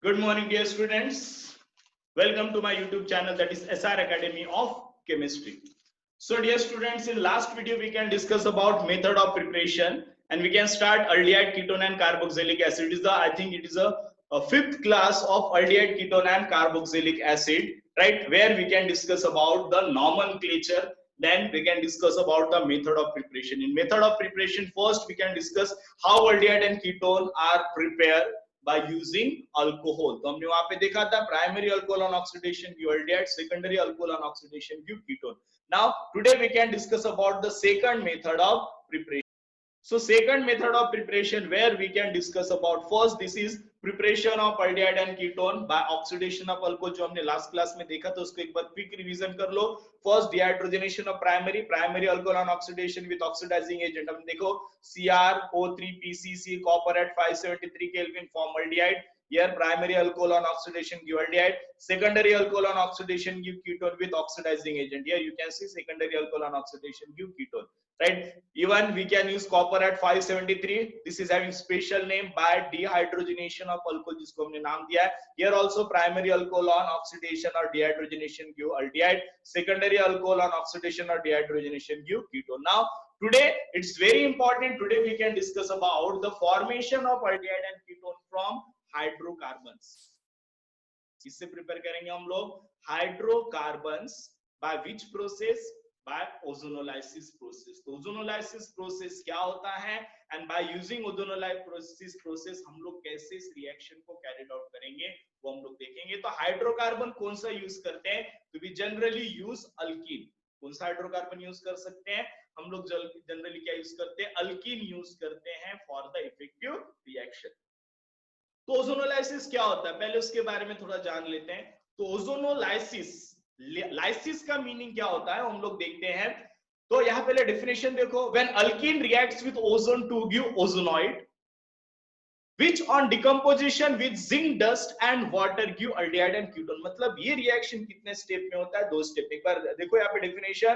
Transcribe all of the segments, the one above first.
Good morning, dear students. Welcome to my YouTube channel, that is SR Academy of Chemistry. So, dear students, in last video we can discuss about method of preparation, and we can start aldehyde, ketone, and carboxylic acid. It is the I think it is a fifth class of aldehyde, ketone, and carboxylic acid, right? Where we can discuss about the nomenclature. Then we can discuss about the method of preparation. In method of preparation, first we can discuss how aldehyde and ketone are prepared by using alcohol. तो हमने वहां पे देखा था primary alcohol on oxidation give aldehyde, secondary alcohol on oxidation give ketone. Now today we can discuss about the second method of preparation. So second method of preparation where we can discuss about first this is preparation of aldehyde and ketone by oxidation of alcohol जो हमने last class में देखा था उसको एक बार quick revision कर लो. First dehydrogenation of primary alcohol on oxidation with oxidizing agent. हमने देखो CrO3PCC copper at 573 Kelvin form aldehyde. Here primary alcohol on oxidation give aldehyde, secondary alcohol on oxidation give ketone with oxidizing agent. Here you can see secondary alcohol on oxidation give ketone, right? Even we can use copper at 573. This is having special name by dehydrogenation of alcohol जिसको हमने नाम दिया है. Here also primary alcohol on oxidation or dehydrogenation give aldehyde, secondary alcohol on oxidation or dehydrogenation give ketone. Now today it's very important. Today we can discuss about the formation of aldehyde and ketone from hydrocarbons. इससे prepare करेंगे हम लोग hydrocarbons by which process? By ozonolysis process. तो ozonolysis process क्या होता है and by using ozonolysis process हम लोग कैसे इस रिएक्शन को कैरिड आउट करेंगे वो हम लोग देखेंगे. तो हाइड्रोकार्बन कौन सा यूज करते हैं? तो वी जनरली यूज अल्कीन. कौन सा हाइड्रोकार्बन यूज कर सकते हैं हम लोग? जनरली क्या यूज करते हैं? अल्कीन यूज करते हैं फॉर द इफेक्टिव रिएक्शन. तो ओजोनोलाइसिस क्या होता है पहले उसके बारे में थोड़ा जान लेते हैं. तो ओजोनोलाइसिस, लाइसिस का मीनिंग क्या होता है हम लोग देखते हैं. तो यहां पहले डेफिनेशन देखो. When alkene reacts with ozone to give ozonide which on decomposition with zinc dust and water give aldehyde and ketone. मतलब ये रिएक्शन कितने स्टेप में होता है? दो स्टेप. एक बार देखो यहाँ पे definition.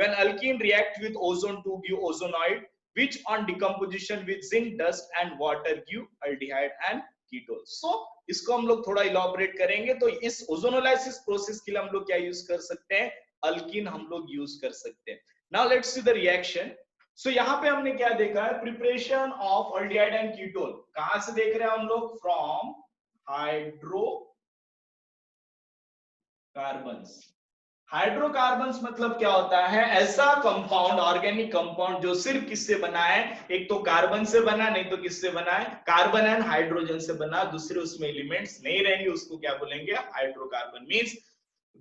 when alkene react with ozone to give ozonoid which on decomposition with zinc dust and water give aldehyde and ketone. So इसको हम लोग थोड़ा इलॉबरेट करेंगे. तो इस ओजोनोलाइसिस प्रोसेस के लिए हम लोग क्या यूज कर सकते हैं? अल्कीन हम लोग यूज कर सकते हैं. Now let's see the reaction. So यहाँ पे हमने क्या देखा है? Preparation of aldehyde and ketone. कहां से देख रहे हैं हम लोग? From hydrocarbons. हाइड्रोकार्बन्स मतलब क्या होता है? ऐसा कंपाउंड, ऑर्गेनिक कंपाउंड जो सिर्फ किससे बना है? एक तो कार्बन से बना, नहीं तो किससे बना है? कार्बन एंड हाइड्रोजन से बना. दूसरे उसमें एलिमेंट्स नहीं रहेंगे, उसको क्या बोलेंगे? Hydrocarbon. Means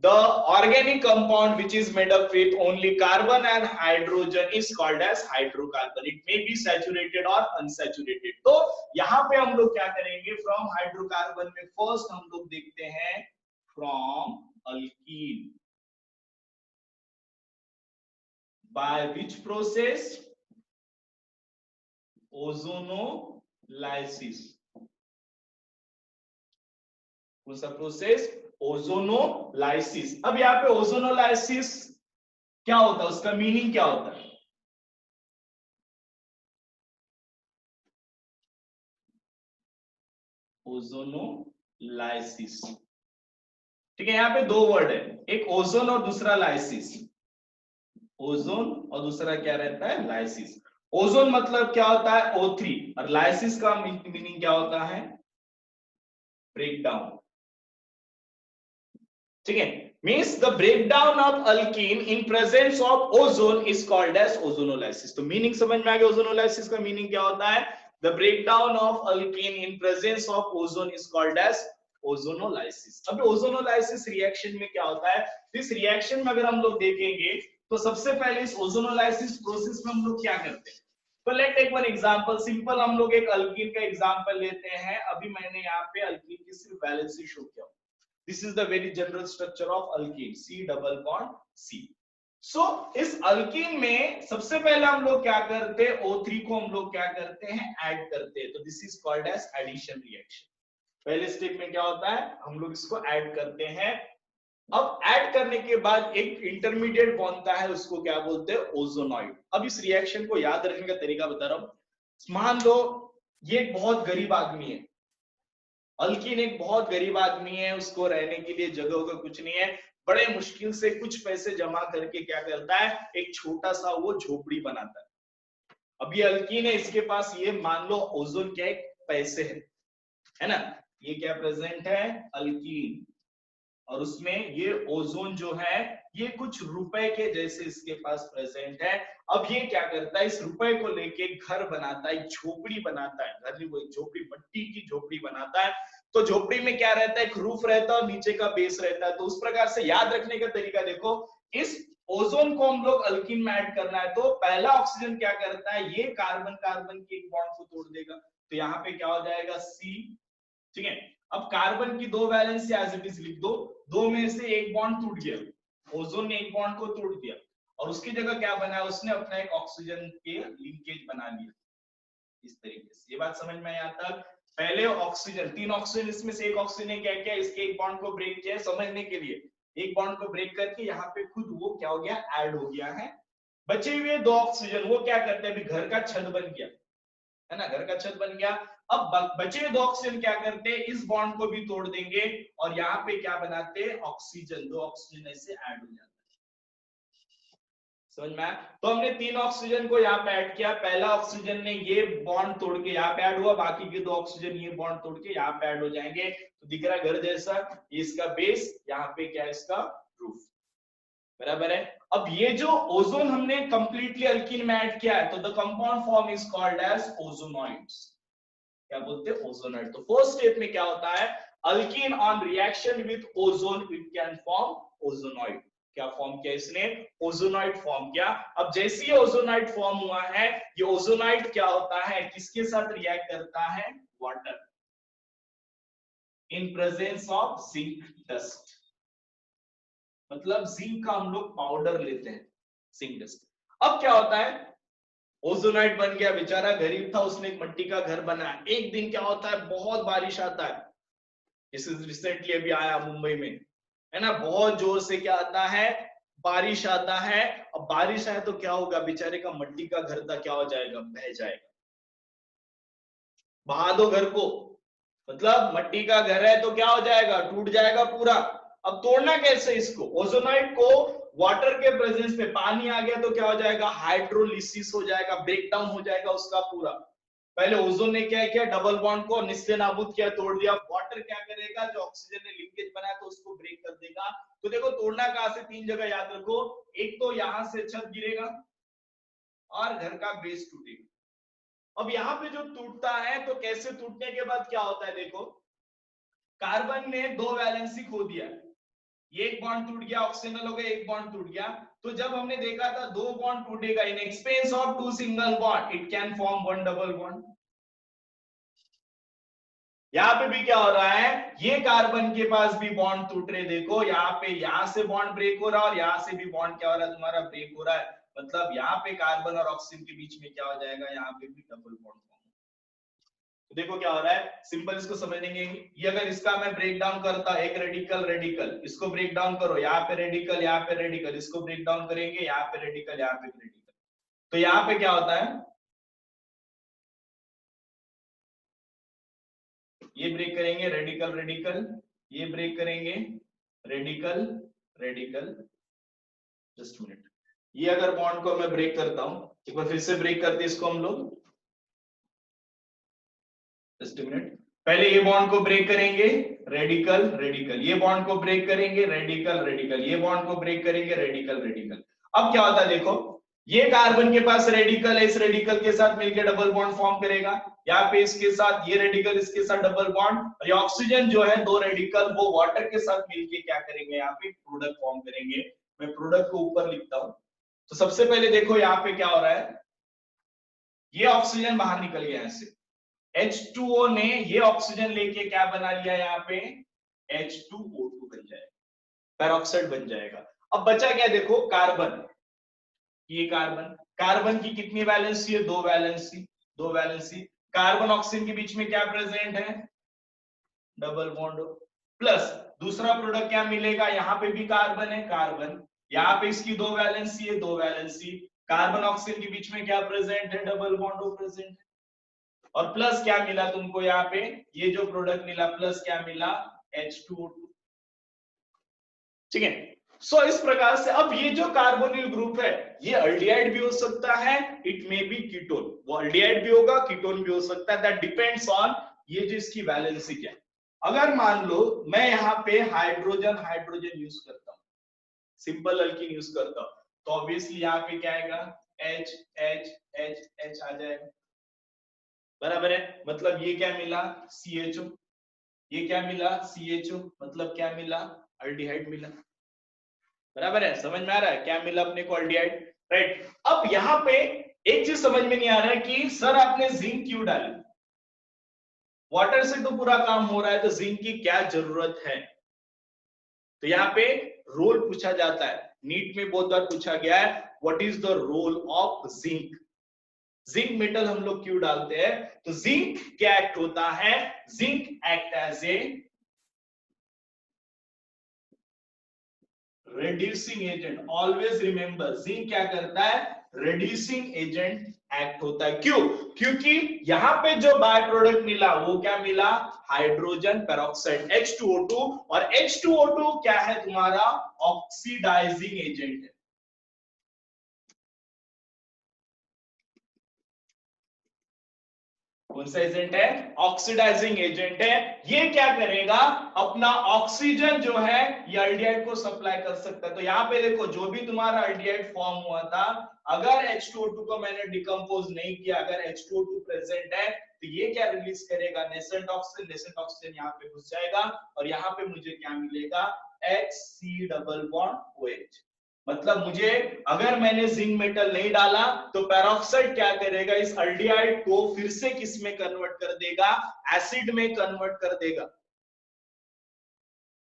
the organic compound which is made up with only carbon and hydrogen is called as hydrocarbon. It may be saturated or unsaturated. तो यहाँ पे हम लोग क्या करेंगे? from hydrocarbon में first हम लोग देखते हैं from alkene. by which process? ozonolysis. कौन सा प्रोसेस? ओजोनोलाइसिस. अब यहाँ पे ओजोनोलाइसिस क्या होता है? उसका मीनिंग क्या होता है? ओजोनोलाइसिस. ठीक है, यहाँ पे दो वर्ड है, एक ओजोन और दूसरा लाइसिस. ओजोन और दूसरा क्या रहता है? लाइसिस. ओजोन मतलब क्या होता है? O3. और लाइसिस का मीनिंग क्या होता है? ब्रेकडाउन. ठीक है, means the breakdown of alkene in presence of ozone is called as ozonolysis. तो मीनिंग समझ में आ गया? ओजोनोलाइसिस का मीनिंग क्या होता है? the breakdown of alkene in presence of ozone is called as ozonolysis. अब ओजोनोलाइसिस रिएक्शन में क्या होता है? इस रिएक्शन में अगर हम लोग देखेंगे तो सबसे पहले इस ओजोनोलाइसिस प्रोसेस में हम लोग क्या करते हैं? तो let take one example. Simple हम लोग एक अल्कीन का एग्जांपल लेते हैं. अभी मैंने यहाँ पे अल्कीन की सिर्फ वैलेंसी शो किया. This is the very general structure of alkene, C double bond C. So इस अल्कीन में सबसे पहले हम लोग क्या करते हैं? O3 को हम लोग क्या करते हैं? ऐड करते हैं. तो this is called as addition reaction. पहले स्टेप में क्या होता है? हम लोग इसको ऐड करते हैं. अब ऐड करने के बाद एक इंटरमीडिएट बनता है, उसको क्या बोलते हैं? ओजोनॉइड. अब इस रिएक्शन को याद रखने का तरीका बता रहा हूं. मान लो ये एक बहुत गरीब आदमी है, अल्कीन एक बहुत गरीब आदमी है, उसको रहने के लिए जगह होगा कुछ नहीं है, बड़े मुश्किल से कुछ पैसे जमा करके क्या करता है, एक छोटा सा वो झोपड़ी बनाता है। अब ये अल्कीन है, इसके पास ये मान लो ओजोन क्या है, पैसे है ना, ये क्या प्रेजेंट है, अल्कीन, और उसमें ये ओजोन जो है ये कुछ रुपए के जैसे इसके पास प्रेजेंट है। अब ये क्या करता है, इस रुपए को लेके घर बनाता है, झोपड़ी बनाता है, घर नहीं वो झोपड़ी, मट्टी की झोपड़ी बनाता है। तो झोपड़ी में क्या रहता है, एक रूफ रहता है और नीचे का बेस रहता है। तो उस प्रकार से याद रखने का तरीका देखो, इस ओजोन को हम लोग अल्कीन में ऐड करना है, तो पहला ऑक्सीजन क्या करता है, ये कार्बन कार्बन के एक बॉन्ड को तोड़ देगा, तो यहाँ पे क्या हो जाएगा, सी, ठीक है। अब कार्बन की दो वैलेंस एज इट इज लिख दो, दो में से एक बॉन्ड टूट गया, ओजोन ने एक बॉन्ड को तोड़ दिया, और उसकी जगह क्या बनाया, उसने अपना एक ऑक्सीजन के लिंकेज बना लिया, इस तरीके से। ये बात समझ में आया तक? पहले ऑक्सीजन, तीन ऑक्सीजन, इसमें से एक ऑक्सीजन ने क्या किया, इसके एक बॉन्ड को ब्रेक किया, समझने के लिए, एक बॉन्ड को ब्रेक करके यहाँ पे खुद वो क्या हो गया, ऐड हो गया है। बचे हुए दो ऑक्सीजन वो क्या करते हैं, अभी घर का छत बन गया है ना, घर का छत बन गया। अब बचे हुए दो ऑक्सीजन क्या करते हैं, इस बॉन्ड को भी तोड़ देंगे और यहाँ पे क्या बनाते हैं, ऑक्सीजन, दो ऑक्सीजन ऐसे ऐड हो जाते हैं। समझ में आया? तो हमने तीन ऑक्सीजन को यहाँ पे ऐड किया, पहला ऑक्सीजन ने ये बॉन्ड तोड़ के यहाँ पे ऐड हुआ, बाकी के दो ऑक्सीजन ये बॉन्ड तोड़ के यहाँ पे ऐड हो जाएंगे। तो दिख रहा है घर जैसा, इसका बेस, यहाँ पे क्या है इसका रूफ, बराबर है। अब ये जो ओजोन हमने कंप्लीटली अल्कीन में ऐड किया है, तो the compound form is called as ozonides. क्या बोलते हैं, ओजोनॉइड। तो फर्स्ट स्टेप में क्या होता है, alkene on reaction with ozone it can form ozonide. क्या फॉर्म किया इसने, ओजोनॉइड फॉर्म किया। अब जैसे ये ओजोनॉइड फॉर्म हुआ है, ये ओजोनॉइड क्या होता है, किसके साथ रिएक्ट करता है, water, in presence of zinc dust. मतलब जिंक का हम लोग पाउडर लेते हैं, जिंक डस्ट। अब क्या होता है, ओजोनाइट बन गया, बेचारा गरीब था, उसने एक मिट्टी का घर बनाया। एक दिन क्या होता है, बहुत बारिश आता है, इस रिसेंटली अभी आया मुंबई में, है ना, बहुत जोर से क्या आता है, बारिश आता है। अब बारिश आए तो क्या होगा, बेचारे का मिट्टी का घर था, क्या हो जाएगा, बह जाएगा। बहा दो घर को, मतलब मिट्टी का घर है तो क्या हो जाएगा, टूट जाएगा पूरा। अब तोड़ना कैसे इसको, ओजोनाइट को वाटर के प्रेजेंस में, पानी आ गया तो क्या हो जाएगा, हाइड्रोलिसिस हो जाएगा, ब्रेक डाउन हो जाएगा उसका पूरा। पहले ओजोन ने क्या किया, डबल बॉन्ड को निस्ते नाबूद किया, तोड़ दिया। वाटर क्या करेगा, जो ऑक्सीजन ने लिंकेज बनाया तो उसको ब्रेक कर देगा। तो देखो तोड़ना कहां से, तीन जगह याद रखो, एक तो यहां से छत गिरेगा और घर का बेस टूटेगा। अब यहाँ पे जो टूटता है तो कैसे, टूटने के बाद क्या होता है, देखो कार्बन ने दो वैलेंसी खो दिया, ये एक बॉन्ड टूट गया, ऑक्सीजन हो गया, एक बॉन्ड टूट गया। तो जब हमने देखा था दो बॉन्ड टूटेगा, in expense of two single bond it can form one double bond. यहाँ पे भी क्या हो रहा है, ये कार्बन के पास भी बॉन्ड टूट रहे, देखो यहाँ पे, यहाँ से बॉन्ड ब्रेक हो रहा है और यहाँ से भी बॉन्ड क्या हो रहा है, तुम्हारा ब्रेक हो रहा है। मतलब यहाँ पे कार्बन और ऑक्सीजन के बीच में क्या हो जाएगा, यहाँ पे भी डबल बॉन्ड। तो देखो क्या हो रहा है, सिंपल इसको समझेंगे। ये अगर इसका मैं ब्रेक डाउन करता, एक रेडिकल रेडिकल, इसको ब्रेक डाउन करो, यहाँ पे रेडिकल, यहाँ पे रेडिकल, इसको ब्रेक डाउन करेंगे, यहाँ पे रेडिकल, यहाँ पे रेडिकल। तो यहाँ पे क्या होता है, ये ब्रेक करेंगे, रेडिकल रेडिकल, ये ब्रेक करेंगे, रेडिकल रेडिकल। जस्ट मिनट, ये अगर बॉन्ड को मैं ब्रेक करता हूं, एक बार फिर से ब्रेक करते इसको हम लोग, जस्ट मिनट। पहले ये बॉन्ड को ब्रेक करेंगे, रेडिकल रेडिकल, ये बॉन्ड को ब्रेक करेंगे, रेडिकल रेडिकल, ये बॉन्ड को ब्रेक करेंगे, रेडिकल रेडिकल। अब क्या होता है, देखो ये कार्बन के पास रेडिकल है, इस रेडिकल के साथ मिलकर डबल बॉन्ड फॉर्म करेगा, यहाँ पे इसके साथ ये रेडिकल, इसके साथ डबल बॉन्ड, और ये ऑक्सीजन जो है दो रेडिकल, वो वाटर के साथ मिलकर क्या करेंगे, यहाँ पे प्रोडक्ट फॉर्म करेंगे। मैं प्रोडक्ट को ऊपर लिखता हूं। तो सबसे पहले देखो यहाँ पे क्या हो रहा है, ये ऑक्सीजन बाहर निकल गया ऐसे, H2O ने ये ऑक्सीजन लेके क्या बना लिया, यहाँ पे H2O2 बन जाएगा, पेरोक्साइड बन जाएगा। अब बचा क्या, देखो कार्बन, ये कार्बन, कार्बन की कितनी वैलेंसी है, दो वैलेंसी, दो वैलेंसी। कार्बन ऑक्सीजन के बीच में क्या प्रेजेंट है, डबल बॉन्ड, प्लस दूसरा प्रोडक्ट क्या मिलेगा, यहाँ पे भी कार्बन है, कार्बन, यहाँ पे इसकी दो वैलेंसी है, दो वैलेंसी। कार्बन ऑक्सीजन के बीच में क्या प्रेजेंट है, डबल बॉन्ड प्रेजेंट है। और प्लस क्या मिला तुमको यहाँ पे, ये जो प्रोडक्ट मिला प्लस क्या मिला, H2O2। ठीक है, सो इस प्रकार से अब ये जो कार्बोनिल ग्रुप है ये अल्डिहाइड भी हो सकता है, इट मे बी कीटोन, वो अल्डिहाइड भी होगा कीटोन भी हो सकता है, दैट डिपेंड्स ऑन ये जो इसकी वैलेंसी क्या है। अगर मान लो मैं यहाँ पे हाइड्रोजन हाइड्रोजन यूज करता हूँ, सिंपल अल्कीन यूज करता हूँ, तो ऑब्वियसली यहाँ पे क्या आएगा, H H H H आ जाएगा, बराबर है। मतलब ये क्या मिला, CHO, ये क्या मिला, CHO, मतलब क्या मिला, अल्डिहाइड मिला, बराबर है। समझ में आ रहा है क्या मिला अपने को, अल्डिहाइड, राइट। अब यहाँ पे एक चीज समझ में नहीं आ रहा है कि सर आपने जिंक क्यों डाली, वाटर से तो पूरा काम हो रहा है, तो जिंक की क्या जरूरत है। तो यहाँ पे रोल पूछा जाता है, नीट में बहुत बार पूछा गया है, what is the role of zinc, zinc metal हम लोग क्यों डालते हैं। तो जिंक क्या एक्ट होता है, zinc act as a reducing agent, always remember zinc क्या करता है, reducing एजेंट एक्ट होता है। क्यों, क्योंकि यहाँ पे जो बाय प्रोडक्ट मिला वो क्या मिला, हाइड्रोजन पेरोक्साइड H2O2, और H2O2 क्या है तुम्हारा, ऑक्सीडाइजिंग एजेंट है। कौन सा एजेंट है, ऑक्सीडाइजिंग एजेंट है। ये क्या करेगा, अपना ऑक्सीजन जो है ये अल्डिहाइड को सप्लाई कर सकता है। तो यहाँ पे देखो जो भी तुम्हारा अल्डिहाइड फॉर्म हुआ था, अगर H2O2 को मैंने डिकम्पोज नहीं किया, अगर H2O2 प्रेजेंट है तो ये क्या रिलीज करेगा, नेसेंट ऑक्सीजन, नेसेंट ऑक्सीजन यहाँ पे घुस जाएगा और यहाँ पे मुझे क्या मिलेगा, HC डबल बॉन्ड OH। मतलब मुझे अगर मैंने जिंक मेटल नहीं डाला तो पेरोक्साइड क्या करेगा, इस अल्डिहाइड को फिर से किस में कन्वर्ट कर देगा, एसिड में कन्वर्ट कर देगा।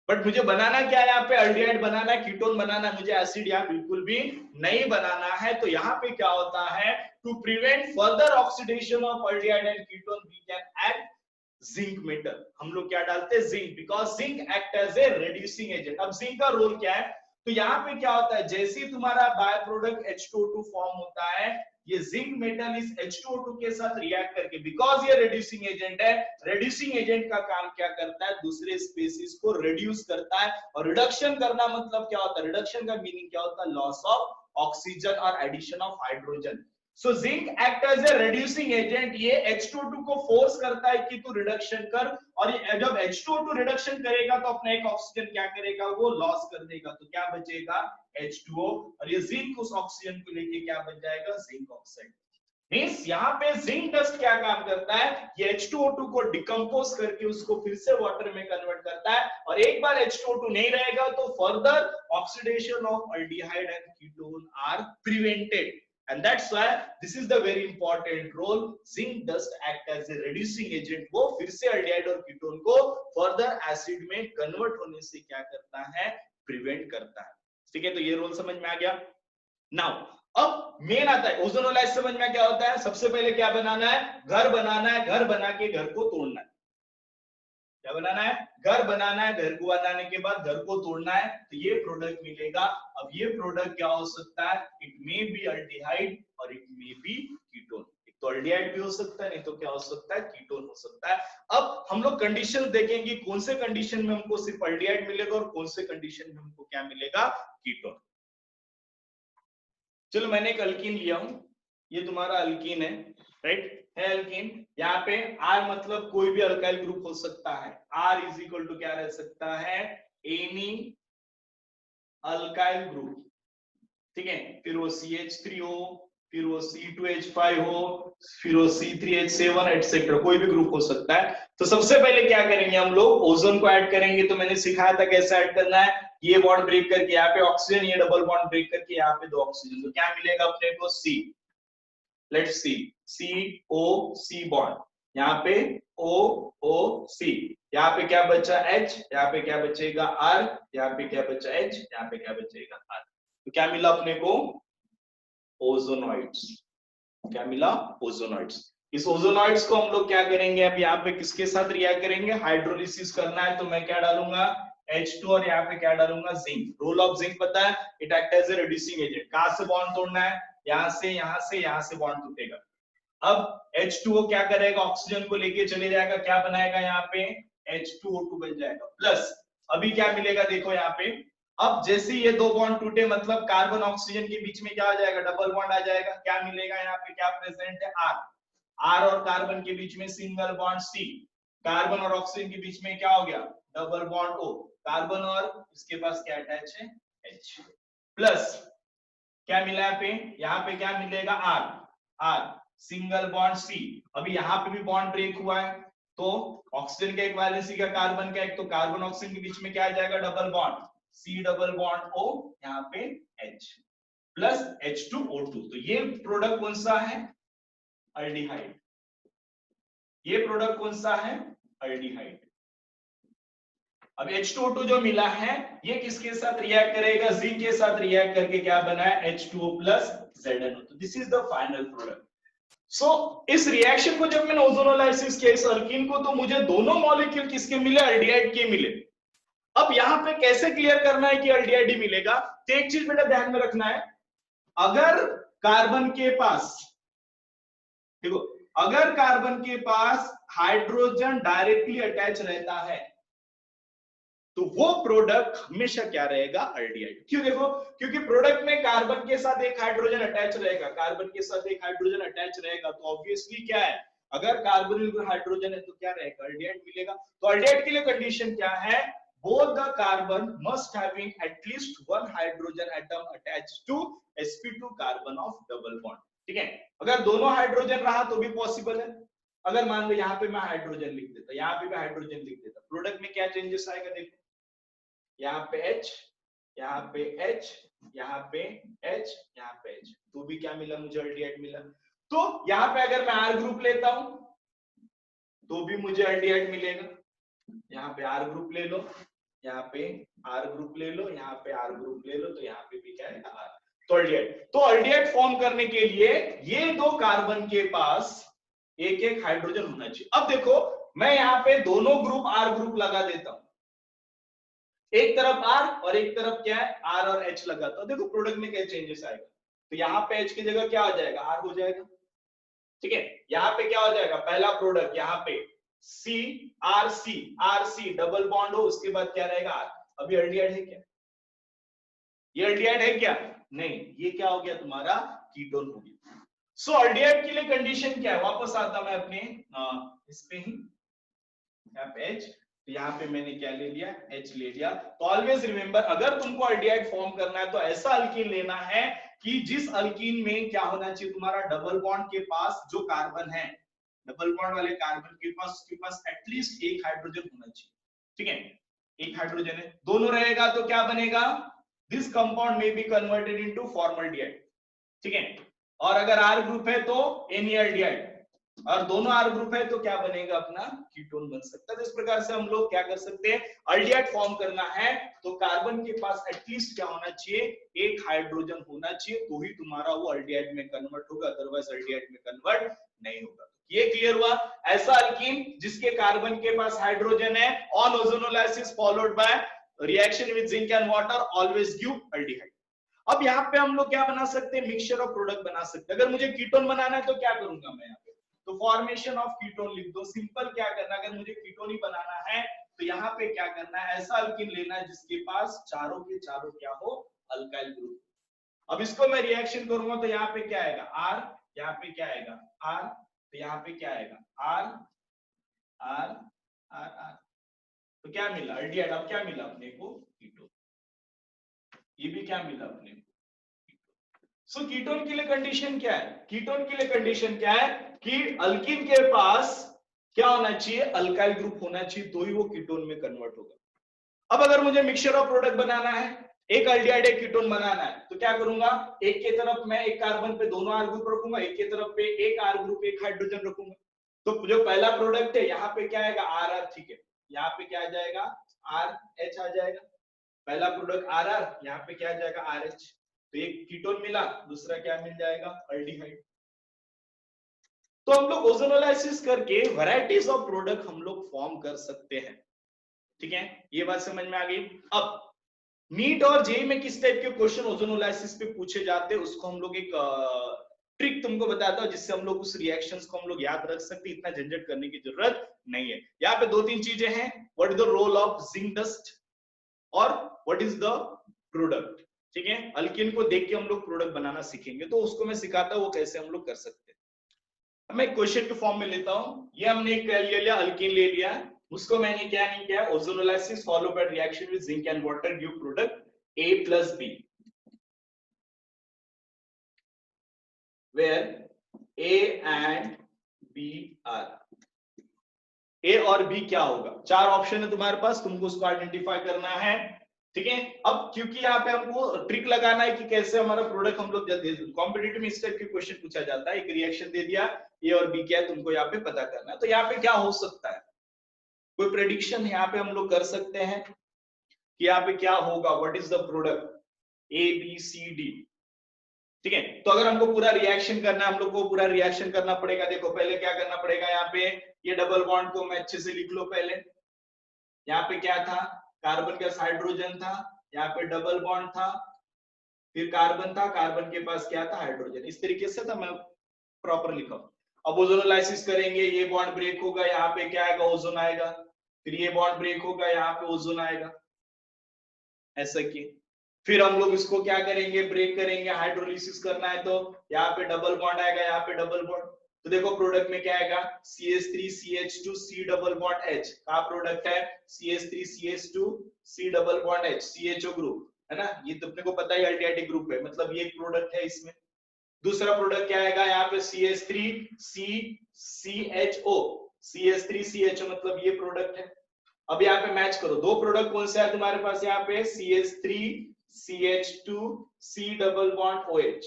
बट मुझे बनाना क्या है, यहाँ पे अल्डिहाइड बनाना है, कीटोन बनाना, मुझे एसिड यहाँ बिल्कुल भी नहीं बनाना है। तो यहाँ पे क्या होता है, to prevent further oxidation of aldehyde and ketone we can add zinc metal. हम लोग क्या डालते हैं, zinc, because zinc act as a reducing agent. अब जिंक का रोल क्या है, तो यहाँ पे क्या होता है, जैसे ही तुम्हारा बाय प्रोडक्ट H2O2 फॉर्म होता है, ये जिंक मेटल इस H2O2 के साथ रिएक्ट करके, बिकॉज ये रिड्यूसिंग एजेंट है, रिड्यूसिंग एजेंट का काम क्या करता है, दूसरे स्पीशीज को रिड्यूस करता है। और रिडक्शन करना मतलब क्या होता है, रिडक्शन का मीनिंग क्या होता है, लॉस ऑफ ऑक्सीजन और addition of hydrogen. So zinc act as a reducing agent, ये H2O2 को फोर्स करता है कि तू रिडक्शन कर, और ये जब H2O2 रिडक्शन करेगा तो अपना एक ऑक्सीजन क्या करेगा, वो लॉस कर देगा, तो क्या बचेगा, H2O, और ये जिंक उस ऑक्सीजन को लेके क्या बन जाएगा, जिंक ऑक्साइड। मींस यहाँ पे जिंक डस्ट क्या काम करता है, ये H2O2 को डिकम्पोज करके उसको फिर से वाटर में कन्वर्ट करता है, और एक बार H2O2 नहीं रहेगा तो further oxidation of aldehyde and ketone are prevented. And that's why this is the very important role, zinc dust act as a reducing agent, वो फिर से अल्डिहाइड और कीटोन को फर्दर एसिड में कन्वर्ट होने से क्या करता है, प्रिवेंट करता है। ठीक है, तो ये रोल समझ में आ गया। नाउ अब मेन आता है ओजोनोलाइज, समझ में क्या होता है, सबसे पहले क्या बनाना है, घर बनाना है, घर बना के घर को तोड़ना है। क्या बनाना है, घर बनाना है, घर को बनाने के बाद घर को तोड़ना है, तो ये प्रोडक्ट मिलेगा। अब ये प्रोडक्ट क्या हो सकता है, इट मे बी अल्डिहाइड और इट मे बी कीटोन। तो अल्डिहाइड भी हो सकता है, नहीं तो क्या हो सकता है, कीटोन हो सकता है। अब हम लोग कंडीशन देखेंगे, कौन से कंडीशन में हमको सिर्फ अल्डिहाइड मिलेगा और कौन से कंडीशन में हमको क्या मिलेगा, कीटोन। चलो मैंने एक अल्कीन लिया हूं, ये तुम्हारा अल्कीन है, राइट है अल्कीन। यहाँ पे R मतलब कोई भी अल्काइल ग्रुप हो सकता है, R इज इक्वल टू क्या रह सकता है, एनी अल्काइल ग्रुप, ठीक है। फिर वो CH3 हो, फिर वो C2H5 हो, फिर वो C3H7 एटसेट्रा, कोई भी ग्रुप हो सकता है। तो सबसे पहले क्या करेंगे हम लोग, ओजोन को ऐड करेंगे। तो मैंने सिखाया था कैसे ऐड करना है, ये बॉन्ड ब्रेक करके यहाँ पे ऑक्सीजन, ये डबल बॉन्ड ब्रेक करके यहाँ पे दो ऑक्सीजन, तो क्या मिलेगा अपने को, C, let's see, COC bond, यहाँ पे OOC, यहाँ पे क्या बचा H, यहाँ पे क्या बचेगा R, यहाँ पे क्या बचा H, यहाँ पे क्या बचेगा R। तो क्या मिला अपने को, ओजोनॉइड्स। क्या मिला, ओजोनॉइड्स। इस ओजोनॉइड्स को हम लोग क्या करेंगे, अब यहाँ पे किसके साथ रिएक्ट करेंगे, हाइड्रोलिसिस करना है, तो मैं क्या डालूंगा, H2, और यहाँ पे क्या डालूंगा, जिंक। रोल ऑफ जिंक पता है, it act as a reducing agent. कहां से बॉन्ड तोड़ना है, यहाँ से, यहाँ से, यहाँ से बॉन्ड टूटेगा, अब H2O क्या करेगा, ऑक्सीजन को लेके चले जाएगा, क्या बनाएगा यहाँ पे H2O2 बन जाएगा। प्लस अभी क्या मिलेगा देखो यहाँ पे, अब जैसे ये दो बॉन्ड टूटे मतलब कार्बन ऑक्सीजन के बीच में क्या आ जाएगा, डबल बॉन्ड आ जाएगा। क्या मिलेगा यहाँ पे, क्या प्रेजेंट है, R। R और कार्बन के बीच में सिंगल बॉन्ड C। कार्बन और ऑक्सीजन के बीच में क्या हो गया, डबल बॉन्ड O। कार्बन और इसके पास क्या अटैच है, H। प्लस क्या मिला यहाँ पे क्या मिलेगा, R सिंगल बॉन्ड C। अभी यहाँ पे भी बॉन्ड ब्रेक हुआ है, तो ऑक्सीजन का एक वैलेंसी का कार्बन का एक, तो कार्बन ऑक्सीजन के बीच में क्या आ जाएगा, double bond C double bond O, यहाँ पे H प्लस H2O2। तो ये प्रोडक्ट कौन सा है, अल्डिहाइड। ये प्रोडक्ट कौन सा है, अल्डिहाइड। अब H2O2 जो मिला है ये किसके साथ रिएक्ट करेगा, जिंक के साथ रिएक्ट करके क्या बना है, H2O प्लस ZnO। तो this is the final product. So इस रिएक्शन को जब मैंने ओजोनोलाइसिस किया इस अल्कीन को, तो मुझे दोनों मॉलिक्यूल किसके मिले, अल्डिहाइड के मिले। अब यहाँ पे कैसे क्लियर करना है कि अल्डिहाइड ही मिलेगा, तो एक चीज बेटा ध्यान में रखना है, अगर कार्बन के पास, देखो अगर कार्बन के पास हाइड्रोजन डायरेक्टली अटैच रहता है तो वो प्रोडक्ट हमेशा क्या रहेगा, अल्डिहाइड। क्यों, देखो क्योंकि प्रोडक्ट में कार्बन के साथ एक हाइड्रोजन अटैच रहेगा, कार्बन के साथ एक हाइड्रोजन अटैच रहेगा, तो ऑब्वियसली क्या है, अगर कार्बोनिल हाइड्रोजन है तो क्या रहेगा, अल्डिहाइड मिलेगा। तो अल्डिहाइड के लिए कंडीशन क्या है, both the carbon must having at least one hydrogen atom attached to sp2 carbon of double bond। ठीक है, अगर दोनों हाइड्रोजन रहा तो भी पॉसिबल है। अगर मान लो यहाँ पे मैं हाइड्रोजन लिख देता, यहाँ पे मैं हाइड्रोजन लिख देता, प्रोडक्ट में क्या चेंजेस आएगा देखो, यहाँ पे H, यहाँ पे H, यहाँ पे H, यहाँ पे H, तो भी क्या मिला मुझे, अल्डिहाइड मिला। तो यहाँ पे अगर मैं R ग्रुप लेता हूं तो भी मुझे अल्डिहाइड मिलेगा। यहाँ पे R ग्रुप ले लो, यहाँ पे R ग्रुप ले लो, यहाँ पे R ग्रुप ले लो, तो यहाँ पे भी क्या है, R। तो अल्डिहाइड, तो अल्डिहाइड फॉर्म करने के लिए ये दो कार्बन के पास एक एक हाइड्रोजन होना चाहिए। अब देखो मैं यहाँ पे दोनों ग्रुप R ग्रुप लगा देता हूं, एक तरफ R और एक तरफ क्या है, R और H लगाता हूं, देखो प्रोडक्ट में क्या चेंजेस आएगा। तो यहाँ पे H की जगह क्या हो जाएगा, R हो जाएगा। ठीक है, यहाँ पे क्या हो जाएगा, पहला प्रोडक्ट यहाँ पे CRC डबल बॉन्ड हो, उसके बाद क्या रहेगा, R। अभी अल्डिहाइड है क्या, ये अल्डिहाइड है क्या, नहीं, ये क्या हो गया तुम्हारा, कीटोन हो गया। सो अल्डिहाइड के लिए कंडीशन क्या है, वापस आता मैं अपने इस पे ही, यहाँ पे H, तो यहाँ पे मैंने क्या ले लिया, H ले लिया। तो ऑलवेज रिमेंबर, अगर तुमको अल्डिहाइड फॉर्म करना है तो ऐसा अल्कीन लेना है कि जिस अल्कीन में क्या होना चाहिए, तुम्हारा डबल बॉन्ड के पास जो कार्बन है, डबल बॉन्ड वाले कार्बन के पास उसके पास एटलीस्ट एक हाइड्रोजन होना चाहिए। ठीक है, एक हाइड्रोजन है, दोनों रहेगा तो क्या बनेगा, दिस कंपाउंड में बी कन्वर्टेड इनटू फॉर्मल्डिहाइड। ठीक है, और अगर R ग्रुप है तो एनिल्डिहाइड, और दोनों R ग्रुप है तो क्या बनेगा, अपना कीटोन बन सकता है। तो इस प्रकार से हम लोग क्या कर सकते हैं, अल्डिहाइड फॉर्म करना है तो कार्बन के पास एटलीस्ट क्या होना चाहिए, एक हाइड्रोजन होना चाहिए, तो ही तुम्हारा वो अल्डिहाइड में कन्वर्ट होगा, अदरवाइज अल्डिहाइड में कन्वर्ट नहीं होगा। ये क्लियर हुआ। ऐसा अल्कीन जिसके कार्बन के पास हाइड्रोजन है, on ozonolysis followed by reaction with zinc and water always give aldehyde. अब यहाँ पे हम लोग क्या बना सकते हैं, मिक्सचर ऑफ प्रोडक्ट बना सकते हैं। अगर मुझे कीटोन बनाना है तो क्या करूंगा मैं यहाँ पे, तो फॉर्मेशन ऑफ कीटोन लिख दो। सिंपल क्या करना, अगर मुझे कीटोन ही बनाना है तो यहाँ पे क्या करना है, ऐसा अल्कीन लेना है जिसके पास चारों के चारों क्या हो, अल्काइल ग्रुप। अब इसको मैं रिएक्शन करूंगा तो यहाँ पे क्या आएगा, R, यहाँ पे क्या आएगा, R, तो यहाँ पे क्या आएगा, R R R R, तो क्या मिला, अल्डिहाइड। अब क्या मिला अपने को, कीटोन। ये भी क्या मिला अपने को, सो कीटोन के लिए कंडीशन क्या है, कीटोन के लिए कंडीशन क्या है कि अल्कीन के पास क्या होना चाहिए, अल्काइल ग्रुप होना चाहिए, तो ही वो कीटोन में कन्वर्ट होगा। अब अगर मुझे मिक्सचर ऑफ प्रोडक्ट बनाना है, एक अल्डिहाइड एक कीटोन बनाना है, तो क्या करूंगा, एक के तरफ मैं एक कार्बन पे दोनों R ग्रुप रखूंगा, एक के तरफ पे एक R ग्रुप एक हाइड्रोजन रखूंगा। तो जो पहला प्रोडक्ट है यहाँ पे क्या आएगा, RR। ठीक है, यहाँ पे क्या आ जाएगा, RH आ जाएगा। पहला प्रोडक्ट RR, यहाँ पे क्या आ जाएगा, RH। तो एक कीटोन मिला, दूसरा क्या मिल जाएगा, अल्डिहाइड। तो हम लोग ओजोनोलाइसिस करके वैरायटीज ऑफ प्रोडक्ट हम लोग फॉर्म कर सकते हैं। ठीक है, ये बात समझ में आ गई। अब नीट और जेईई में किस टाइप के क्वेश्चन ओजोनोलाइसिस पे पूछे जाते हैं उसको हम लोग एक ट्रिक तुमको बताता हूं जिससे हम लोग उस रिएक्शंस को हम लोग याद रख सकते, इतना झंझट करने की जरूरत नहीं है। यहाँ पे दो तीन चीजें हैं, what is the role of zinc dust और व्हाट इज द प्रोडक्ट। ठीक है, अल्किन को देख के हम लोग प्रोडक्ट बनाना सीखेंगे, तो उसको मैं सिखाता हूं वो कैसे हम लोग कर सकते हैं। मैं क्वेश्चन के फॉर्म में लेता हूं, ये हमने एक ले लिया, अल्किन ले लिया, उसको मैंने क्या नहीं किया, ozonolysis follow by reaction with zinc and water give product A plus B, where A and B are, A और B क्या होगा, चार ऑप्शन है तुम्हारे पास, तुमको उसको आइडेंटिफाई करना है। ठीक है, अब क्योंकि यहाँ पे हमको ट्रिक लगाना है कि कैसे हमारा प्रोडक्ट हम लोग, कॉम्पिटिटिव में इस टाइप के क्वेश्चन पूछा जाता है, एक रिएक्शन दे दिया A और B क्या है तुमको यहाँ पे पता करना है। तो यहाँ पे क्या हो सकता है, कोई प्रेडिक्शन यहाँ पे हम लोग कर सकते हैं कि यहाँ पे क्या होगा, what is the product A B C D। ठीक है, तो अगर हमको पूरा रिएक्शन करना है, हम लोग को पूरा रिएक्शन करना पड़ेगा। देखो पहले क्या करना पड़ेगा, यहाँ पे ये डबल बॉन्ड को मैं अच्छे से लिख लो। पहले यहाँ पे क्या था, कार्बन के पास हाइड्रोजन था, यहाँ पे डबल बॉन्ड था, फिर कार्बन था, कार्बन के पास क्या था, हाइड्रोजन। इस तरीके से था, मैं प्रॉपर लिखा। अब ओजोनोलाइसिस करेंगे, ये बॉन्ड ब्रेक होगा, यहाँ पे क्या आएगा, ओजोन आएगा, फिर ये बॉन्ड ब्रेक होगा, यहाँ पे ओजोन आएगा, ऐसा कि फिर हम लोग इसको क्या करेंगे, ब्रेक करेंगे, हाइड्रोलिसिस करना है, तो यहाँ पे डबल बॉन्ड आएगा, यहाँ पे डबल बॉन्ड, तो देखो प्रोडक्ट में क्या आएगा, CH3 CH2 C double bond H का प्रोडक्ट है, CH3 CH2 C double bond H, CHO group है ना, ये तो अपने को पता है अल्डिहाइड ग्रुप है, मतलब ये प्रोडक्ट है इसमें। दूसरा प्रोडक्ट क्या आएगा, यहाँ पे CH3 C CHO, CH3 CHO मतलब ये प्रोडक्ट है। अब यहाँ पे मैच करो, दो प्रोडक्ट कौन से है तुम्हारे पास, यहाँ पे CH3 CH2 C double bond OH,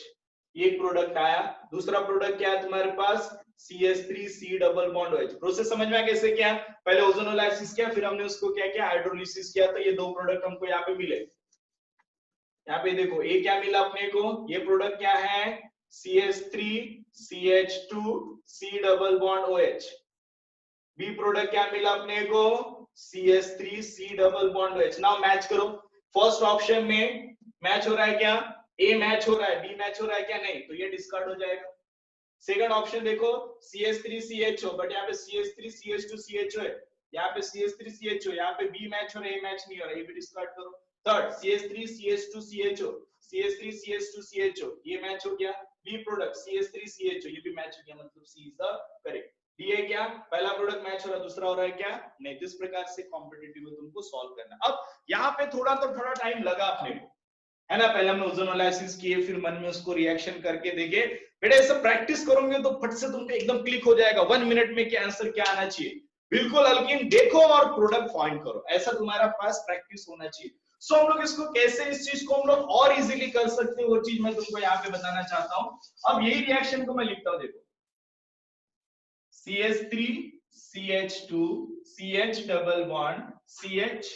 ये प्रोडक्ट आया। दूसरा प्रोडक्ट क्या है तुम्हारे पास, CH3 C double bond OH। Process समझ में आया कैसे किया, पहले ओजोनोलाइसिस किया, फिर हमने उसको क्या किया, हाइड्रोलिसिस किया, तो ये दो प्रोडक्ट हमको यहाँ पे मिले। यहाँ पे देखो ये क्या मिला अपने को, ये प्रोडक्ट क्या है, CH3 CH2 C double bond OH। B product क्या मिला अपने को, CH3 C double bond OH। Now match करो, फर्स्ट ऑप्शन में मैच हो रहा है क्या, ए मैच हो रहा है, बी मैच हो रहा है क्या, नहीं, तो ये डिस्कार्ड हो जाएगा। सेकंड ऑप्शन देखो, CH3 CHO, बट यहाँ पे CH3 CH2 CHO है, यहाँ पे CH3 CHO, यहाँ पे बी मैच हो रहा है, ए मैच नहीं हो रहा है, ये भी डिस्कार्ड करो। Third CH3 CH2 CHO, CH3 CH2 CHO, ये मैच हो गया। बी प्रोडक्ट CH3 CHO, ये भी मैच हो गया, मतलब सी इज द करेक्ट। ये क्या, पहला प्रोडक्ट मैच हो रहा है, दूसरा हो रहा है क्या, नहीं। इस प्रकार से कॉम्पिटिटिव में तुमको सॉल्व करना। अब यहाँ पे थोड़ा टाइम लगा अपने को, है ना, पहले हमने ओजोनोलाइसिस किए, फिर मन में उसको रिएक्शन करके देखे। बेटा ये सब प्रैक्टिस करोगे तो फट से तुमको एकदम क्लिक हो जाएगा, 1 मिनट में क्या आंसर क्या आना चाहिए, बिल्कुल अल्किन देखो और प्रोडक्ट फाइंड करो, ऐसा तुम्हारा पास प्रैक्टिस होना चाहिए। सो हम लोग इसको कैसे, इस चीज को हम लोग और इजीली कर सकते हैं, वो चीज मैं तुमको यहाँ पे बताना चाहता हूँ। अब यही रिएक्शन को मैं लिखता हूँ, देखो CH3 CH2 CH double bond CH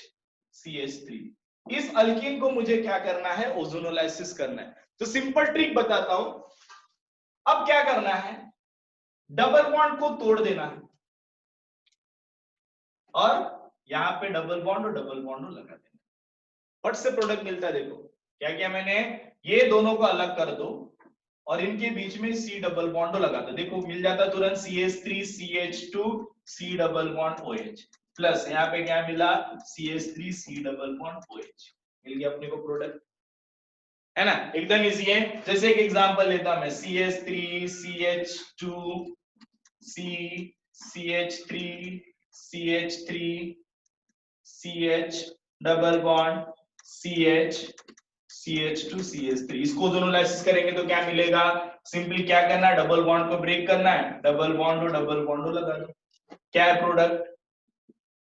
CH3, इस अल्कीन को मुझे क्या करना है, ओजोनोलाइसिस करना है। तो सिंपल ट्रिक बताता हूं। अब क्या करना है, डबल बॉन्ड को तोड़ देना है और यहां पे डबल बॉन्ड और डबल बॉन्ड लगा देना, फट से प्रोडक्ट मिलता है। देखो क्या किया मैंने, ये दोनों को अलग कर दो और इनके बीच में C डबल बॉन्ड लगा दो, देखो मिल जाता तुरंत CH3 CH2 C double bond OH, plus यहाँ पे क्या मिला, CH3 C double bond OH, मिल गया अपने को प्रोडक्ट, है ना, एकदम इजी है। जैसे एक एग्जांपल लेता मैं, CH3 CH2 C CH3 CH3 CH double bond CH CH2 CH3, इसको ओजोनोलाइसिस करेंगे तो क्या मिलेगा, सिंपली क्या करना है, डबल बॉन्ड को ब्रेक करना है, डबल बॉन्ड और डबल बॉन्ड लगा दो, क्या है product,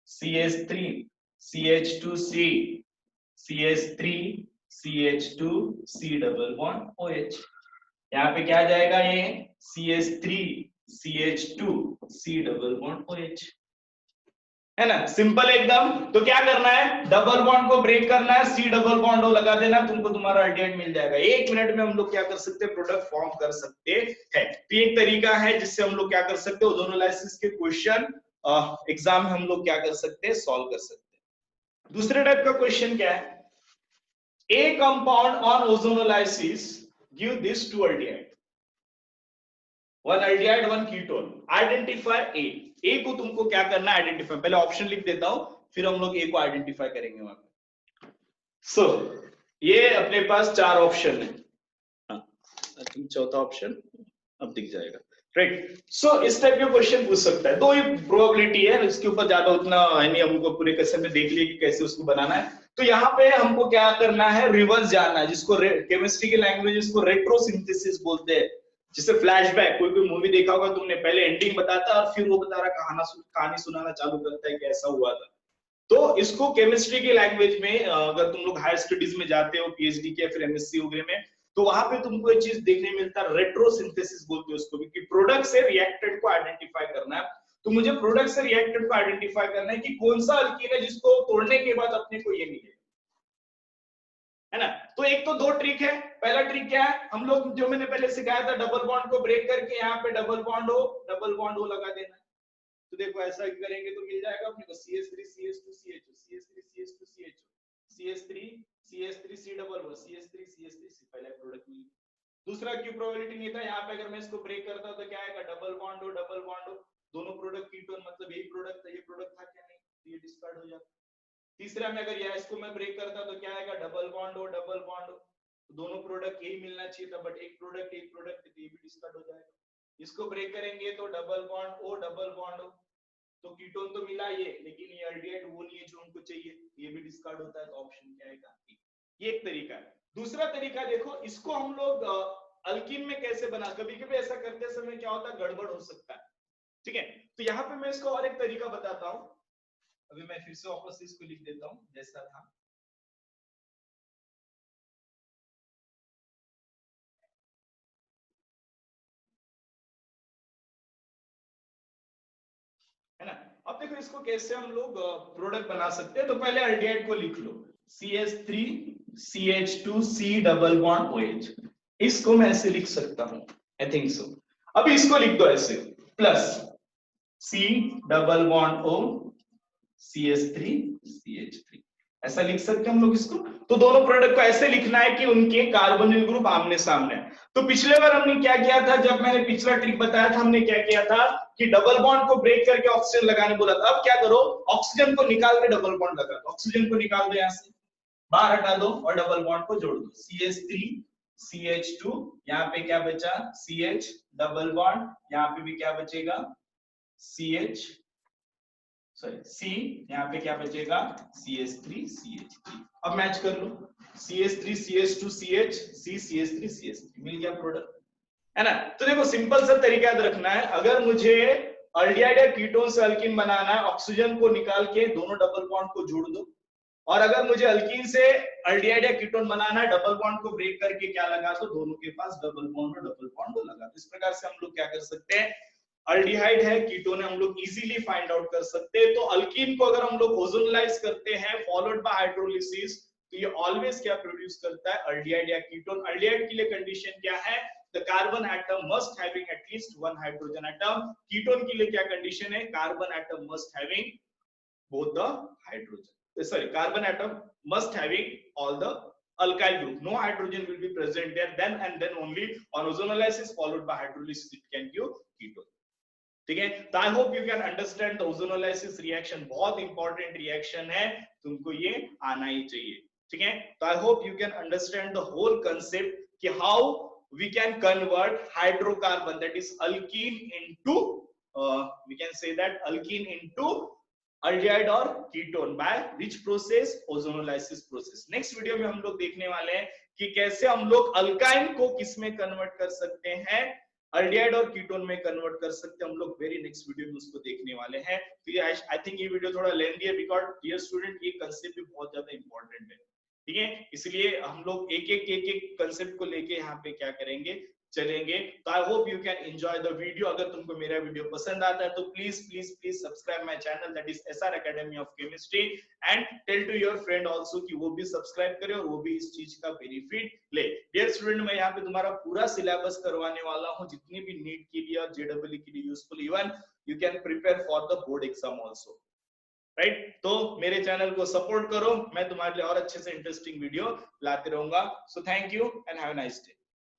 CH3 CH2C CH3 CH2 C double bond OH, यहाँ पे क्या आ जाएगा, ये CH3 CH2 C double bond OH, है ना, सिंपल एकदम। तो क्या करना है, डबल बॉन्ड को ब्रेक करना है, C डबल बॉन्ड लगा देना, तुमको तुम्हारा अल्टीमेट मिल जाएगा। 1 मिनट में हम लोग क्या कर सकते हैं, प्रोडक्ट फॉर्म कर सकते हैं। तो एक तरीका है जिससे हम लोग क्या कर सकते हैं, ओजोनोलाइसिस के क्वेश्चन एग्जाम में हम लोग क्या कर सकते हैं, सॉल्व कर सकते हैं। दूसरे टाइप का क्वेश्चन क्या है, A compound on ozonolysis give this two aldehyde, one aldehyde one ketone, identify A को तुमको क्या करना है, आइडेंटिफाई। पहले ऑप्शन लिख देता हूं, फिर हम लोग ए को आइडेंटिफाई करेंगे वहां पे। सो ये अपने पास 4 ऑप्शन है, आई थिंक चौथा ऑप्शन अब दिख जाएगा, राइट। सो इस टाइप के क्वेश्चन पूछ सकता है, तो ये प्रोबेबिलिटी है, इसके ऊपर ज्यादा उतना नहीं, हमको पूरे क्वेश्चन में देख लिए कि कैसे उसको बनाना है। तो यहाँ पे हमको क्या करना है, रिवर्स जाना है, जिसको केमिस्ट्री की लैंग्वेज इसको रेट्रोसिंथेसिस बोलते हैं। जिसे फ्लैशबैक, कोई मूवी देखा होगा तुमने, पहले एंडिंग बताता है और फिर वो बता रहा कहानी सुनाना चालू करता है कि ऐसा हुआ था। तो इसको केमिस्ट्री की लैंग्वेज में, अगर तुम लोग हायर स्टडीज में जाते हो, पीएचडी के फिर एमएससी वगैरह में, तो वहां पे तुमको एक चीज देखने मिलता है, रेट्रोसिंथेसिस बोलते हैं उसको, कि प्रोडक्ट से रिएक्टेड को आइडेंटिफाई करना है। तो मुझे प्रोडक्ट से रिएक्टेड को आइडेंटिफाई करना है कि कौन सा अल्कीन है जिसको तोड़ने के बाद अपने को ये मिलेगा, है ना। तो एक तो 2 ट्रिक है। पहला ट्रिक क्या है, हम लोग जो मैंने पहले सिखाया था, डबल बॉन्ड को ब्रेक करके यहाँ पे डबल बॉन्ड हो लगा देना है। तो देखो ऐसा करेंगे तो मिल जाएगा अपने को CH3 CH2 CHO, CH3 CH2 CHO, CH3 CH3 C double bond, CH3 CH3 C, पहला प्रोडक्ट मिल गया। दूसरा क्यों प्रोबेबिलिटी नहीं था, यहाँ पे अगर मैं इसको ब्रेक करता तो क्या आएगा, डबल बॉन्ड हो, दोनों प्रोडक्ट कीटोन, मतलब यही प्रोडक्ट था, ये प्रोडक्ट था क्या, नहीं, तो ये डिस्कार्ड हो जाता। तीसरा में अगर यह इसको मैं ब्रेक करता तो क्या आएगा, डबल बॉन्ड हो, तो दोनों प्रोडक्ट यही मिलना चाहिए था, बट एक प्रोडक्ट तो ये भी डिस्कार्ड हो जाएगा। इसको ब्रेक करेंगे तो डबल बॉन्ड हो, तो कीटोन तो मिला ये, लेकिन ये एल्डिहाइड वो नहीं है जो हमको चाहिए, ये भी डिस्कार्ड होता है। तो ऑप्शन क्या आएगा, ये एक तरीका है। दूसरा तरीका देखो, इसको हम लोग अल्कीन में कैसे बना, कभी कभी ऐसा करते समय क्या होता है, गड़बड़ हो सकता है, ठीक है। तो यहाँ पे मैं इसको और एक तरीका बताता हूँ। अभी मैं फिर से वापस इसको लिख देता हूँ जैसा था, है ना। अब देखो इसको कैसे हम लोग प्रोडक्ट बना सकते हैं। तो पहले एल्डिहाइड को लिख लो, CH3 CH2 C double bond OH, इसको मैं ऐसे लिख सकता हूं, आई थिंक सो। अभी इसको लिख दो ऐसे, plus C double bond O CH3 CH3, ऐसा लिख सकते हैं हम लोग इसको। तो दोनों प्रोडक्ट को ऐसे लिखना है कि उनके कार्बोनिल ग्रुप आमने सामने। तो पिछले बार हमने क्या किया था, जब मैंने पिछला ट्रिक बताया था, हमने क्या किया था कि डबल बॉन्ड को ब्रेक करके ऑक्सीजन लगाने बोला था। अब क्या करो, ऑक्सीजन को निकाल के डबल बॉन्ड लगा दो, ऑक्सीजन को निकाल दो, यहां से बाहर हटा दो और डबल बॉन्ड को जोड़ दो, CH3 CH2, यहाँ पे क्या बचा, CH डबल बॉन्ड, यहाँ पे भी क्या बचेगा, CH सॉरी C, यहाँ पे क्या बचेगा, CH3 CH3। अब मैच कर लो, CH3 CH2 CH C CH3 CH3, मिल गया प्रोडक्ट, है ना। तो देखो सिंपल सा तरीका याद रखना है, अगर मुझे एल्डिहाइड या कीटोन से अल्कीन बनाना है, ऑक्सीजन को निकाल के दोनों डबल बॉन्ड को जोड़ दो। और अगर मुझे अल्कीन से एल्डिहाइड या कीटोन बनाना है, डबल बॉन्ड को ब्रेक करके क्या लगा, तो दोनों के पास डबल बॉन्ड लगा। तो इस प्रकार से हम लोग क्या कर सकते हैं, एल्डिहाइड है कीटोन है, हम लोग इजीली फाइंड आउट कर सकते हैं। तो अल्कीन को अगर हम लोग ओजोनलाइज करते हैं फॉलोड बाय हाइड्रोलिसिस, तो ये ऑलवेज क्या प्रोड्यूस करता है, एल्डिहाइड या कीटोन। एल्डिहाइड के लिए कंडीशन क्या है, the carbon atom must having at least 1 hydrogen atom. Ketone के लिए क्या कंडीशन है, carbon atom must having both the hydrogen, sorry, carbon atom must having all the alkyl group, no hydrogen will be present there, then and then only on ozonolysis followed by hydrolysis it can give ketone, ठीक है। तो I hope you can understand the ozonolysis reaction, बहुत important reaction है, तुमको ये आना ही चाहिए, ठीक है। तो I hope you can understand the whole concept कि how we can convert hydrocarbon that is alkene into we can say that alkene into aldehyde और ketone by which process, ozonolysis process. Next video में हम लोग देखने वाले हैं कि कैसे हम लोग अल्काइन को किस में कन्वर्ट कर सकते हैं, एल्डिहाइड और कीटोन में कन्वर्ट कर सकते हैं हम लोग। वेरी नेक्स्ट वीडियो में उसको देखने वाले हैं। तो आई थिंक ये वीडियो थोड़ा लेंथी है बिकॉज़ डियर स्टूडेंट ये कांसेप्ट भी बहुत ज्यादा इंपॉर्टेंट है, ठीक है। इसलिए हम लोग एक एक कांसेप्ट को लेके यहाँ पे क्या करेंगे, चलेंगे। तो I hope you can enjoy the video. अगर तुमको मेरा वीडियो पसंद आता है तो please please please subscribe my channel that is SR Academy of Chemistry and tell to your friend also कि वो भी सब्सक्राइब करे और वो भी इस चीज का बेनिफिट ले। डियर स्टूडेंट, मैं यहाँ पे तुम्हारा पूरा सिलेबस करवाने वाला हूँ, जितनी भी नीट के लिए और JEE के लिए useful, even you can prepare for the board exam also, right. तो मेरे चैनल को सपोर्ट करो, मैं तुम्हारे लिए और अच्छे से इंटरेस्टिंग वीडियो लाते रहूंगा। So thank you and have a nice day.